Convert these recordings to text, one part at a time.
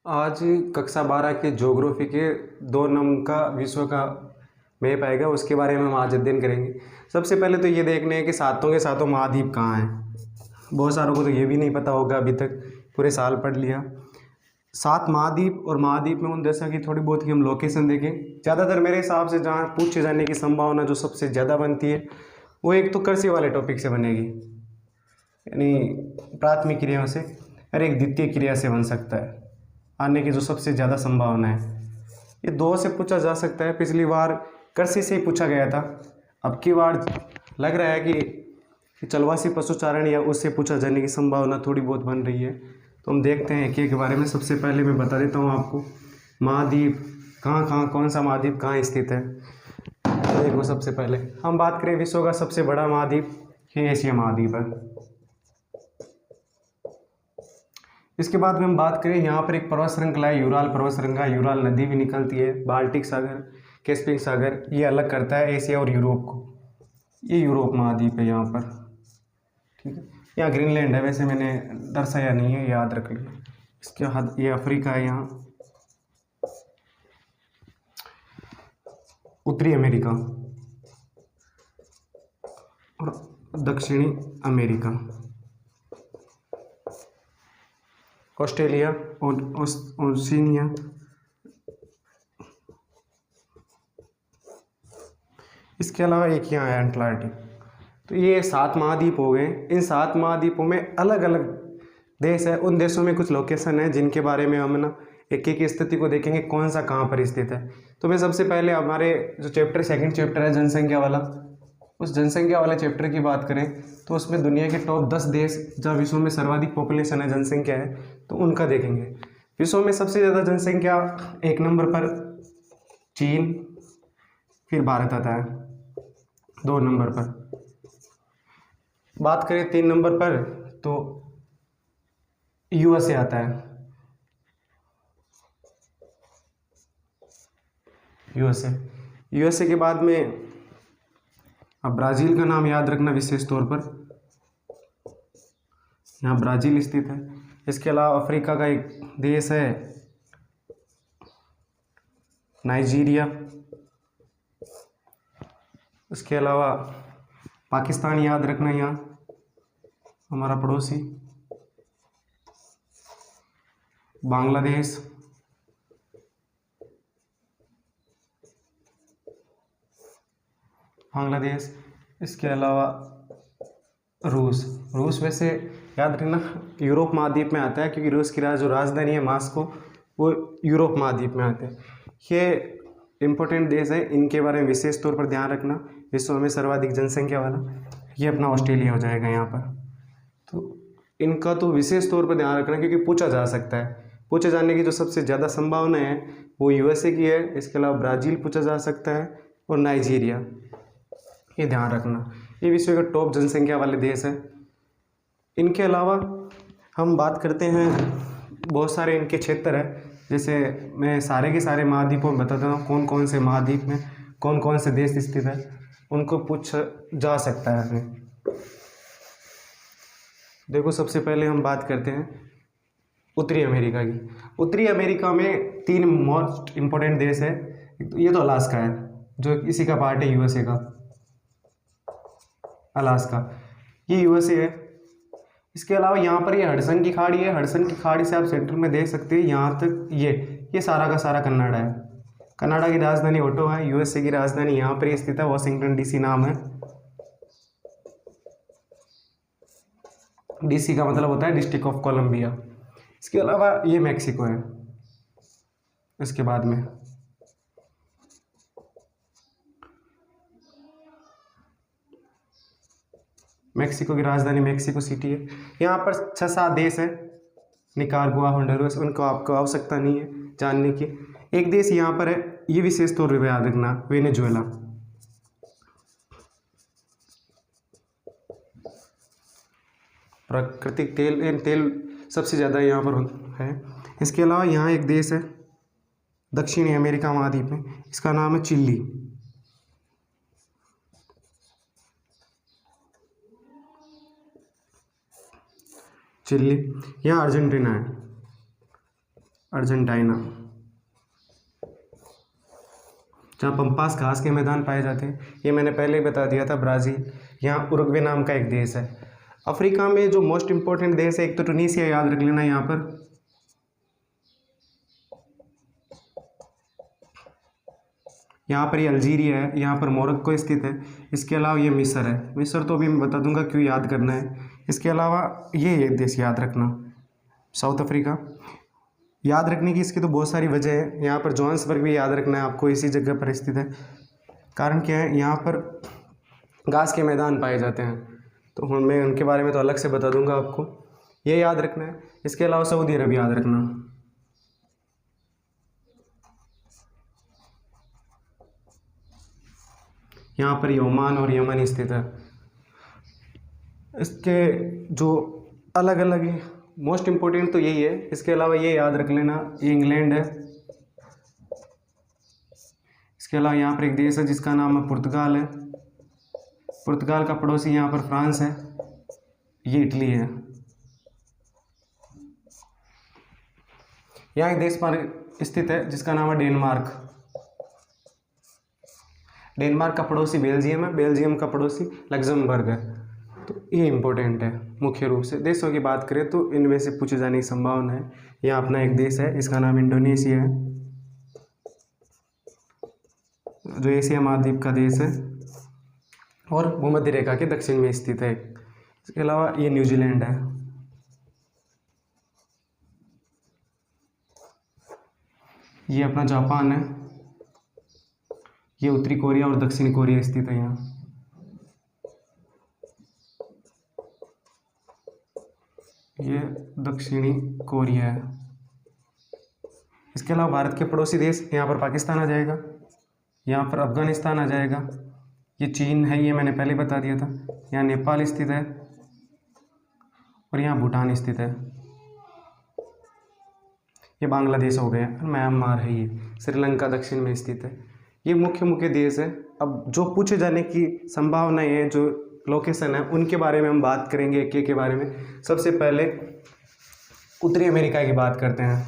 आज कक्षा 12 के ज्योग्राफी के 2 नंबर का विश्व का मैप आएगा, उसके बारे में हम आज अध्ययन करेंगे। सबसे पहले तो ये देखना है कि सातों के सातों महाद्वीप कहाँ हैं। बहुत सारों को तो ये भी नहीं पता होगा, अभी तक पूरे साल पढ़ लिया। 7 महाद्वीप और महाद्वीप में उन देशों की थोड़ी बहुत की हम लोकेशन देखें। ज़्यादातर मेरे हिसाब से जहाँ पूछे जाने की संभावना जो सबसे ज़्यादा बनती है वो एक तो कृषि वाले टॉपिक से बनेगी, यानी प्राथमिक क्रियाओं से, और एक द्वितीय क्रिया से बन सकता है आने की जो सबसे ज़्यादा संभावना है। ये 2 से पूछा जा सकता है। पिछली बार कृषि से ही पूछा गया था, अब की बार लग रहा है कि चलवासी पशुचारण या उससे पूछा जाने की संभावना थोड़ी बहुत बन रही है। तो हम देखते हैं एक एक के बारे में। सबसे पहले मैं बता देता हूँ आपको महाद्वीप कहाँ कौन सा महाद्वीप कहाँ स्थित है। तो देखो, सबसे पहले हम बात करें विश्व का सबसे बड़ा महाद्वीप, ये एशिया महाद्वीप है। इसके बाद में हम बात करें, यहाँ पर एक पर्वत श्रृंखला है, यूराल पर्वत श्रृंखला। यूराल नदी भी निकलती है, बाल्टिक सागर, कैस्पियन सागर, ये अलग करता है एशिया और यूरोप को। ये यूरोप महाद्वीप है यहाँ पर, ठीक है। यहाँ ग्रीनलैंड है, वैसे मैंने दर्शाया नहीं है, याद रख लेना। इसके बाद ये अफ्रीका है, यहाँ उत्तरी अमेरिका और दक्षिणी अमेरिका, ऑस्ट्रेलिया और ओशिनिया। इसके अलावा एक यहाँ है अटलांटिक। तो ये 7 महाद्वीप हो गए। इन 7 महाद्वीपों में अलग अलग देश है, उन देशों में कुछ लोकेशन है जिनके बारे में हम ना एक एक स्थिति को देखेंगे, कौन सा कहाँ पर स्थित है। तो मैं सबसे पहले हमारे जो चैप्टर 2nd चैप्टर है जनसंख्या वाला, उस जनसंख्या वाले चैप्टर की बात करें तो उसमें दुनिया के टॉप 10 देश जहाँ विश्व में सर्वाधिक पॉपुलेशन है, जनसंख्या है, तो उनका देखेंगे। विश्व में सबसे ज़्यादा जनसंख्या 1 नंबर पर चीन, फिर भारत आता है 2 नंबर पर। बात करें 3 नंबर पर तो यूएसए आता है, यूएसए के बाद में अब ब्राज़ील का नाम याद रखना विशेष तौर पर, यहाँ ब्राज़ील स्थित है। इसके अलावा अफ्रीका का एक देश है नाइजीरिया। इसके अलावा पाकिस्तान याद रखना, यहाँ हमारा पड़ोसी। बांग्लादेश, इसके अलावा रूस वैसे याद रखना यूरोप महाद्वीप में आता है, क्योंकि रूस की जो राजधानी है मॉस्को, वो यूरोप महाद्वीप में आते हैं। ये इम्पोर्टेंट देश है, इनके बारे में विशेष तौर पर ध्यान रखना। विश्व में सर्वाधिक जनसंख्या वाला ये अपना ऑस्ट्रेलिया हो जाएगा यहाँ पर। तो इनका तो विशेष तौर पर ध्यान रखना, क्योंकि पूछा जा सकता है। पूछे जाने की जो सबसे ज़्यादा संभावना है वो यूएसए की है। इसके अलावा ब्राज़ील पूछा जा सकता है और नाइजीरिया, ये ध्यान रखना। ये विश्व के टॉप जनसंख्या वाले देश हैं। इनके अलावा हम बात करते हैं, बहुत सारे इनके क्षेत्र है। जैसे मैं सारे के सारे महाद्वीपों में बताता हूँ कौन कौन से महाद्वीप में कौन कौन से देश स्थित है, उनको पूछ जा सकता है हमें। देखो, सबसे पहले हम बात करते हैं उत्तरी अमेरिका की। उत्तरी अमेरिका में 3 मोस्ट इम्पोर्टेंट देश है। ये तो अलास्का है, जो इसी का पार्ट है यूएसए का, अलास्का, ये यूएसए है। इसके अलावा यहाँ पर ये हडसन की खाड़ी है। हडसन की खाड़ी से आप सेंटर में देख सकते हैं, यहाँ तक ये सारा का सारा कनाडा है। कनाडा की राजधानी ओटावा है। यूएसए की राजधानी यहाँ पर स्थित है, वाशिंगटन डीसी नाम है। डीसी का मतलब होता है डिस्ट्रिक्ट ऑफ कोलंबिया। इसके अलावा ये मैक्सिको है। इसके बाद में मैक्सिको की राजधानी मैक्सिको सिटी है। यहाँ पर 6-7 देश हैं, निकारागुआ, होंडुरास, उनको आपको आवश्यकता नहीं है जानने की। एक देश यहाँ पर है, ये विशेष तौर पर याद रखना, वेनेजुएला। प्राकृतिक तेल सबसे ज़्यादा यहाँ पर है। इसके अलावा यहाँ एक देश है दक्षिणी अमेरिका महाद्वीप में, इसका नाम है चिली। चिली, यहाँ अर्जेंटीना है। अर्जेंटीना, जहाँ पंपास घास के मैदान पाए जाते हैं। ये मैंने पहले ही बता दिया था। ब्राज़ील, यहाँ उरुग्वे नाम का एक देश है। अफ्रीका में जो मोस्ट इम्पोर्टेंट देश है, एक तो टूनीसिया, याद रख लेना यहाँ पर। यहाँ पर ये अल्जीरिया है, यहाँ पर मोरक्को स्थित है। इसके अलावा ये मिस्र है। मिस्र तो अभी मैं बता दूंगा क्यों याद करना है। इसके अलावा ये एक देश याद रखना, साउथ अफ्रीका। याद रखने की इसकी तो बहुत सारी वजह है। यहाँ पर जोहान्सबर्ग भी याद रखना है आपको, इसी जगह पर स्थित है। कारण क्या है, यहाँ पर घास के मैदान पाए जाते हैं। तो मैं उनके बारे में तो अलग से बता दूंगा आपको, ये याद रखना है। इसके अलावा सऊदी अरब याद रखना। यहाँ पर ओमान और यमन स्थित है। इसके जो अलग अलग मोस्ट इम्पोर्टेंट तो यही है। इसके अलावा ये याद रख लेना, ये इंग्लैंड है। इसके अलावा यहाँ पर एक देश है जिसका नाम है पुर्तगाल है। पुर्तगाल का पड़ोसी यहाँ पर फ्रांस है, ये इटली है। यहाँ एक देश पर स्थित है जिसका नाम है डेनमार्क। डेनमार्क का पड़ोसी बेल्जियम है, बेल्जियम का पड़ोसी लग्जमबर्ग है। तो ये इम्पोर्टेंट है। मुख्य रूप से देशों की बात करें तो इनमें से पूछे जाने की संभावना है। यहाँ अपना एक देश है, इसका नाम इंडोनेशिया है, जो एशिया महाद्वीप का देश है और भूमध्य रेखा के दक्षिण में स्थित है। इसके अलावा ये न्यूजीलैंड है। ये अपना जापान है। ये उत्तरी कोरिया और दक्षिणी कोरिया स्थित है यहाँ। ये दक्षिणी कोरिया है। इसके अलावा भारत के पड़ोसी देश, यहाँ पर पाकिस्तान आ जाएगा, यहाँ पर अफगानिस्तान आ जाएगा, ये चीन है, ये मैंने पहले बता दिया था। यहाँ नेपाल स्थित है और यहाँ भूटान स्थित है। ये बांग्लादेश हो गया, म्यांमार है, ये श्रीलंका दक्षिण में स्थित है। ये मुख्य मुख्य देश है। अब जो पूछे जाने की संभावनाएं हैं, जो लोकेशन है, उनके बारे में हम बात करेंगे एक एक के बारे में। सबसे पहले उत्तरी अमेरिका की बात करते हैं।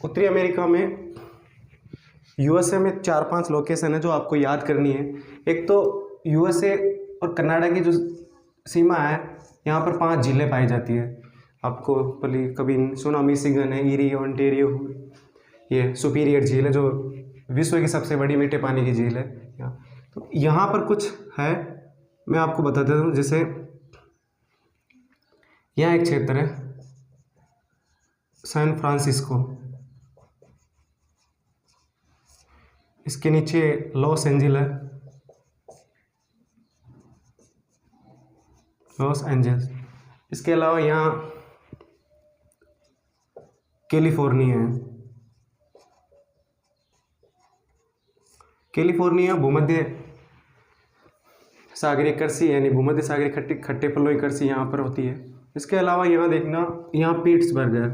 उत्तरी अमेरिका में यूएसए में 4-5 लोकेशन है जो आपको याद करनी है। एक तो यूएसए और कनाडा की जो सीमा है, यहाँ पर 5 झीलें पाई जाती है। आपको कभी सुना, मिशिगन है, ईरी, ओंटारियो, ये सुपीरियर झील है जो विश्व की सबसे बड़ी मीठे पानी की झील है। तो यहाँ पर कुछ है, मैं आपको बता देता हूँ। जैसे यहाँ एक क्षेत्र है सैन फ्रांसिस्को, इसके नीचे लॉस एंजल्स है, लॉस एंजल्स। इसके अलावा यहाँ कैलिफोर्निया है। कैलिफोर्निया भूमध्य सागरीय कृषि यानी भूमध्य सागरीय खट्टे पलोई कृषि यहाँ पर होती है। इसके अलावा यहाँ देखना, यहाँ पिट्सबर्ग है।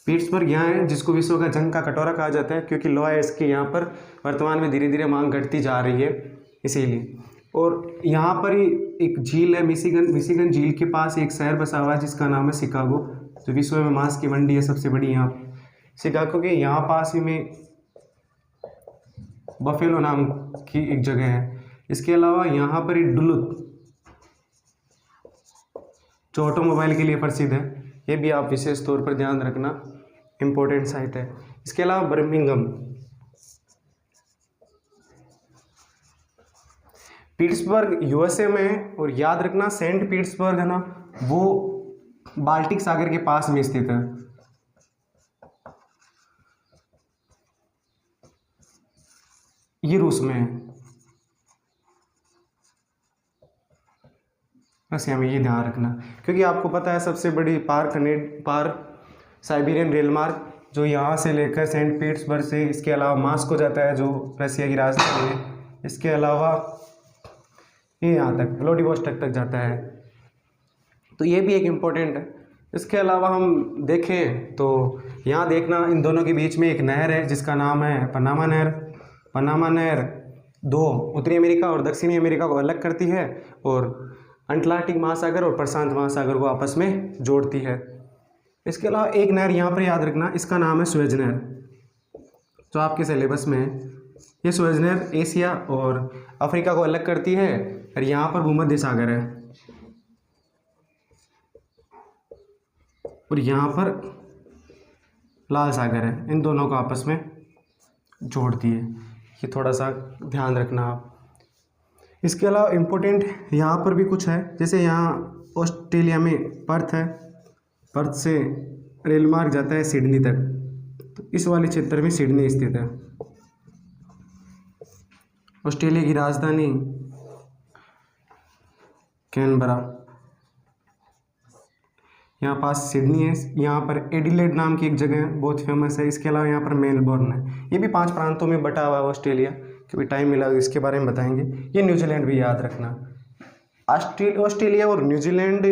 पिट्सबर्ग यहाँ है जिसको विश्व का जंग का कटोरा कहा जाता है, क्योंकि लोहा इसकी यहाँ पर वर्तमान में धीरे धीरे मांग घटती जा रही है, इसीलिए। और यहाँ पर ही एक झील है, मिशिगन झील के पास एक शहर बसा हुआ है जिसका नाम है शिकागो, जो विश्व में मांस की मंडी है सबसे बड़ी यहाँ शिकागो के यहाँ पास ही में बफेलो नाम की एक जगह है। इसके अलावा यहाँ पर ही डुलुथ, जो ऑटोमोबाइल के लिए प्रसिद्ध है, ये भी आप विशेष तौर पर ध्यान रखना, इम्पोर्टेंट साइट है। इसके अलावा बर्मिंघम, पिट्सबर्ग यूएसए में है, और याद रखना सेंट पीटर्सबर्ग है ना, वो बाल्टिक सागर के पास में स्थित है। ये रूस में है, रसिया में, ये ध्यान रखना। क्योंकि आपको पता है सबसे बड़ी पार साइबेरियन रेल मार्ग जो यहाँ से लेकर सेंट पीटर्सबर्ग से, इसके अलावा मास्को जाता है जो रसिया की राजधानी है, इसके अलावा ये यहाँ तक व्लादिवोस्टोक तक जाता है। तो ये भी एक इम्पोर्टेंट है। इसके अलावा हम देखें तो यहाँ देखना, इन दोनों के बीच में एक नहर है जिसका नाम है पनामा नहर। पनामा नहर दो उत्तरी अमेरिका और दक्षिणी अमेरिका को अलग करती है और अंटार्कटिक महासागर और प्रशांत महासागर को आपस में जोड़ती है। इसके अलावा एक नहर यहाँ पर याद रखना, इसका नाम है सुएज नहर, जो आपके सिलेबस में है। ये सुएज नहर एशिया और अफ्रीका को अलग करती है और यहाँ पर भूमध्य सागर है और यहाँ पर लाल सागर है, इन दोनों को आपस में जोड़ती है। ये थोड़ा सा ध्यान रखना आप। इसके अलावा इम्पोर्टेंट यहाँ पर भी कुछ है, जैसे यहाँ ऑस्ट्रेलिया में पर्थ है, पर्थ से रेल मार्ग जाता है सिडनी तक, तो इस वाले क्षेत्र में सिडनी स्थित है। ऑस्ट्रेलिया की राजधानी कैनबरा, यहाँ पास सिडनी है। यहाँ पर एडिलेड नाम की एक जगह है, बहुत फेमस है। इसके अलावा यहाँ पर मेलबोर्न है। ये भी 5 प्रांतों में बटा हुआ है ऑस्ट्रेलिया, कभी टाइम मिला तो इसके बारे में बताएंगे। ये न्यूजीलैंड भी याद रखना। ऑस्ट्रेलिया और न्यूजीलैंड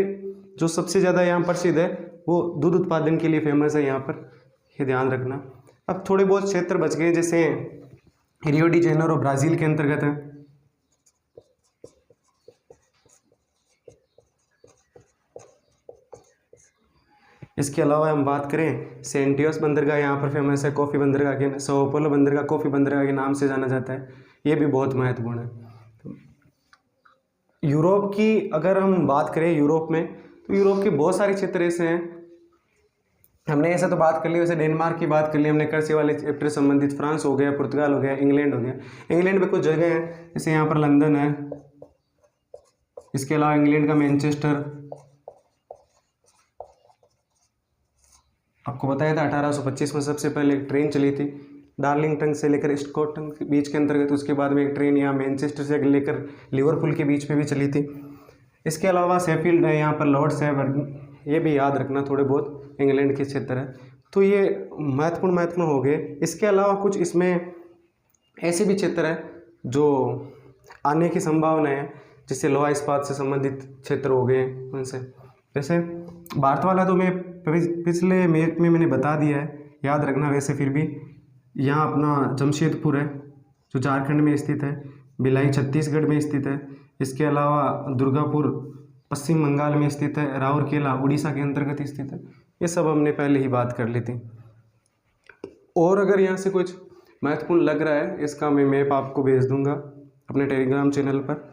जो सबसे ज़्यादा यहाँ प्रसिद्ध है वो दूध उत्पादन के लिए फेमस है यहाँ पर, ये ध्यान रखना। अब थोड़े बहुत क्षेत्र बच गए, जैसे रियो डी जेनेरो ब्राज़ील के अंतर्गत है। इसके अलावा हम बात करें सेंटियोस बंदरगाह यहाँ पर फेमस है, कॉफ़ी बंदरगाह के, sao paulo बंदरगाह कॉफ़ी बंदरगाह के नाम से जाना जाता है, ये भी बहुत महत्वपूर्ण है। यूरोप की अगर हम बात करें यूरोप में, तो यूरोप के बहुत सारे क्षेत्र ऐसे हैं। हमने ऐसा तो बात कर ली, वैसे डेनमार्क की बात कर ली हमने कृषि वाले चैप्टर संबंधित, फ्रांस हो गया, पुर्तगाल हो गया, इंग्लैंड हो गया। इंग्लैंड में कुछ जगह हैं, जैसे यहाँ पर लंदन है। इसके अलावा इंग्लैंड का मैनचेस्टर, आपको बताया था 1825 में सबसे पहले एक ट्रेन चली थी डार्लिंगटन से लेकर स्कॉटलैंड के बीच के अंतर्गत। उसके बाद में एक ट्रेन यहाँ मैनचेस्टर से लेकर लिवरपूल के बीच में भी चली थी। इसके अलावा शेफील्ड है, यहाँ पर लॉर्ड्स है, ये भी याद रखना, थोड़े बहुत इंग्लैंड के क्षेत्र है। तो ये महत्वपूर्ण हो गए। इसके अलावा कुछ इसमें ऐसे भी क्षेत्र है जो आने की संभावना है, जिससे लोहा इस्पात से संबंधित क्षेत्र हो गए उनसे। जैसे भारत वाला तो मैं पिछले मैप में मैंने बता दिया है, याद रखना। वैसे फिर भी यहाँ अपना जमशेदपुर है जो झारखंड में स्थित है, भिलाई छत्तीसगढ़ में स्थित है। इसके अलावा दुर्गापुर पश्चिम बंगाल में स्थित है, राउरकेला उड़ीसा के अंतर्गत स्थित है। ये सब हमने पहले ही बात कर ली थी। और अगर यहाँ से कुछ महत्वपूर्ण लग रहा है, इसका मैं मैप आपको भेज दूंगा अपने टेलीग्राम चैनल पर।